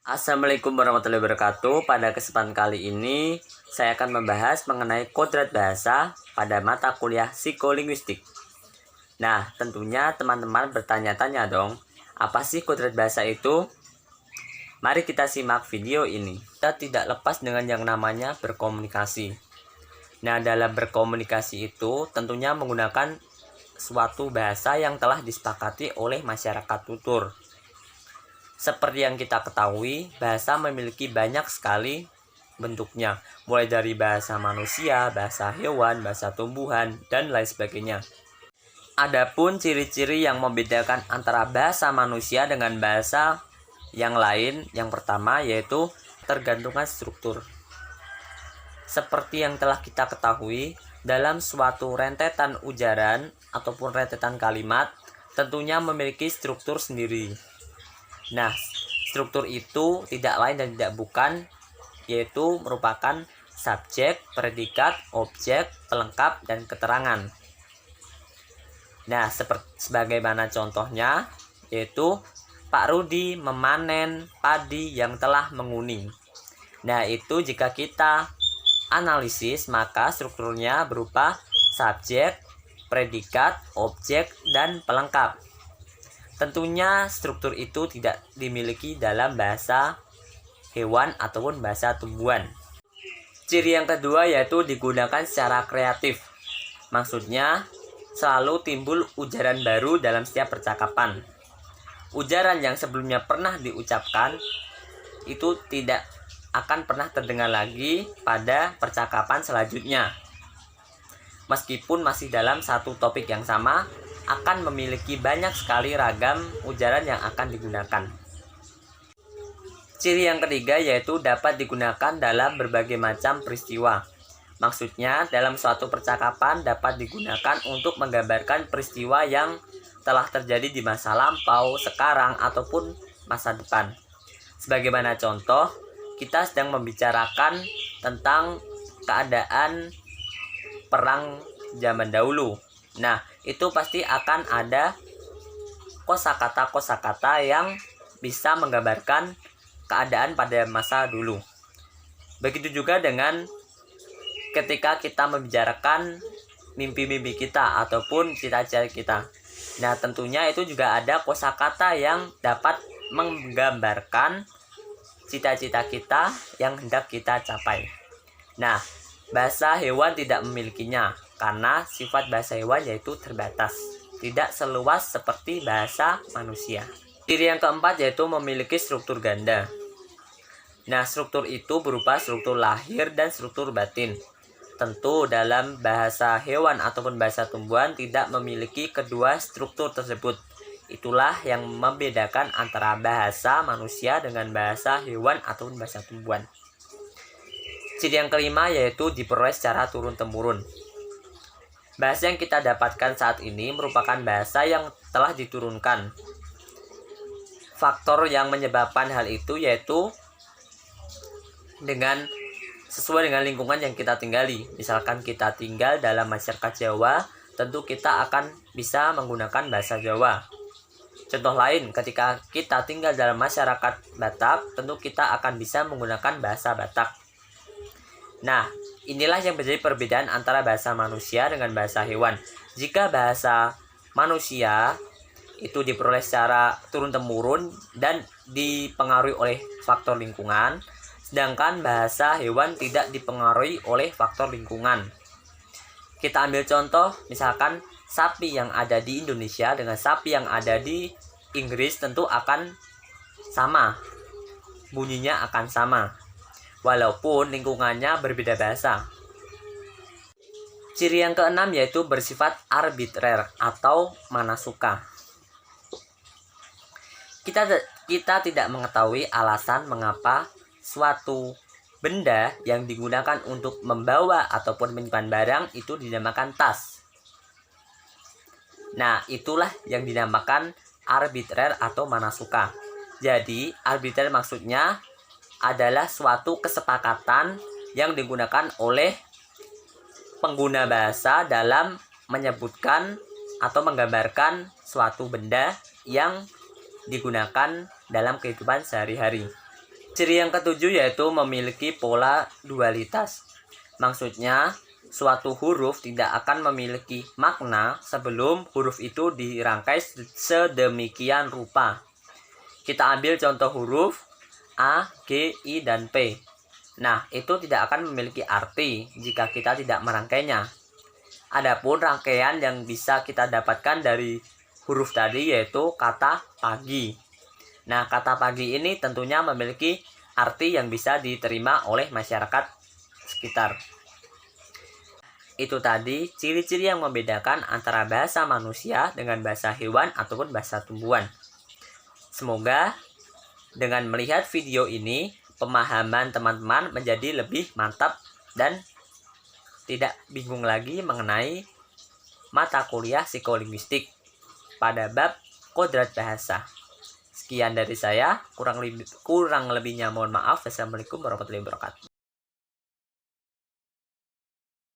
Assalamualaikum warahmatullahi wabarakatuh. Pada kesempatan kali ini, saya akan membahas mengenai kodrat bahasa pada mata kuliah psikolinguistik. Nah, tentunya teman-teman bertanya-tanya dong, apa sih kodrat bahasa itu? Mari kita simak video ini. Kita tidak lepas dengan yang namanya berkomunikasi. Nah, dalam berkomunikasi itu tentunya menggunakan suatu bahasa yang telah disepakati oleh masyarakat tutur. Seperti yang kita ketahui, bahasa memiliki banyak sekali bentuknya, mulai dari bahasa manusia, bahasa hewan, bahasa tumbuhan, dan lain sebagainya. Adapun ciri-ciri yang membedakan antara bahasa manusia dengan bahasa yang lain, yang pertama yaitu ketergantungan struktur. Seperti yang telah kita ketahui, dalam suatu rentetan ujaran ataupun rentetan kalimat, tentunya memiliki struktur sendiri. Nah, struktur itu tidak lain dan tidak bukan, yaitu merupakan subjek, predikat, objek, pelengkap, dan keterangan. Nah, sebagaimana contohnya, yaitu Pak Rudi memanen padi yang telah menguning. Nah, itu jika kita analisis, maka strukturnya berupa subjek, predikat, objek, dan pelengkap. Tentunya struktur itu tidak dimiliki dalam bahasa hewan ataupun bahasa tumbuhan. Ciri yang kedua yaitu digunakan secara kreatif. Maksudnya, selalu timbul ujaran baru dalam setiap percakapan. Ujaran yang sebelumnya pernah diucapkan itu tidak akan pernah terdengar lagi pada percakapan selanjutnya. Meskipun masih dalam satu topik yang sama, akan memiliki banyak sekali ragam ujaran yang akan digunakan. Ciri yang ketiga yaitu dapat digunakan dalam berbagai macam peristiwa. Maksudnya, dalam suatu percakapan dapat digunakan untuk menggambarkan peristiwa yang telah terjadi di masa lampau, sekarang, ataupun masa depan. Sebagaimana contoh, kita sedang membicarakan tentang keadaan perang zaman dahulu. Nah, itu pasti akan ada kosakata-kosakata yang bisa menggambarkan keadaan pada masa dulu. Begitu juga dengan ketika kita membicarakan mimpi-mimpi kita ataupun cita-cita kita. Nah, tentunya itu juga ada kosakata yang dapat menggambarkan cita-cita kita yang hendak kita capai. Nah, bahasa hewan tidak memilikinya karena sifat bahasa hewan yaitu terbatas, tidak seluas seperti bahasa manusia. Ciri yang keempat yaitu memiliki struktur ganda. Nah, struktur itu berupa struktur lahir dan struktur batin. Tentu dalam bahasa hewan ataupun bahasa tumbuhan tidak memiliki kedua struktur tersebut. Itulah yang membedakan antara bahasa manusia dengan bahasa hewan ataupun bahasa tumbuhan. Ciri yang kelima yaitu diperoleh secara turun-temurun. Bahasa yang kita dapatkan saat ini merupakan bahasa yang telah diturunkan. Faktor yang menyebabkan hal itu yaitu sesuai dengan lingkungan yang kita tinggali. Misalkan kita tinggal dalam masyarakat Jawa, tentu kita akan bisa menggunakan bahasa Jawa. Contoh lain, ketika kita tinggal dalam masyarakat Batak, tentu kita akan bisa menggunakan bahasa Batak. Nah, inilah yang menjadi perbedaan antara bahasa manusia dengan bahasa hewan. Jika bahasa manusia itu diperoleh secara turun-temurun dan dipengaruhi oleh faktor lingkungan, sedangkan bahasa hewan tidak dipengaruhi oleh faktor lingkungan. Kita ambil contoh, misalkan sapi yang ada di Indonesia dengan sapi yang ada di Inggris tentu akan sama, bunyinya akan sama, walaupun lingkungannya berbeda bahasa. Ciri yang keenam yaitu bersifat arbitrer atau mana suka. Kita tidak mengetahui alasan mengapa suatu benda yang digunakan untuk membawa ataupun menyimpan barang itu dinamakan tas. Nah, itulah yang dinamakan arbitrer atau mana suka. Jadi, arbitrer maksudnya adalah suatu kesepakatan yang digunakan oleh pengguna bahasa dalam menyebutkan atau menggambarkan suatu benda yang digunakan dalam kehidupan sehari-hari. Ciri yang ketujuh yaitu memiliki pola dualitas. Maksudnya, suatu huruf tidak akan memiliki makna sebelum huruf itu dirangkai sedemikian rupa. Kita ambil contoh huruf A, G, I, dan P. Nah, itu tidak akan memiliki arti jika kita tidak merangkainya. Adapun rangkaian yang bisa kita dapatkan dari huruf tadi yaitu kata pagi. Nah, kata pagi ini tentunya memiliki arti yang bisa diterima oleh masyarakat sekitar. Itu tadi ciri-ciri yang membedakan antara bahasa manusia dengan bahasa hewan ataupun bahasa tumbuhan. Semoga dengan melihat video ini, pemahaman teman-teman menjadi lebih mantap dan tidak bingung lagi mengenai mata kuliah psikolinguistik pada bab kodrat bahasa. Sekian dari saya, kurang lebihnya mohon maaf. Wassalamualaikum warahmatullahi wabarakatuh.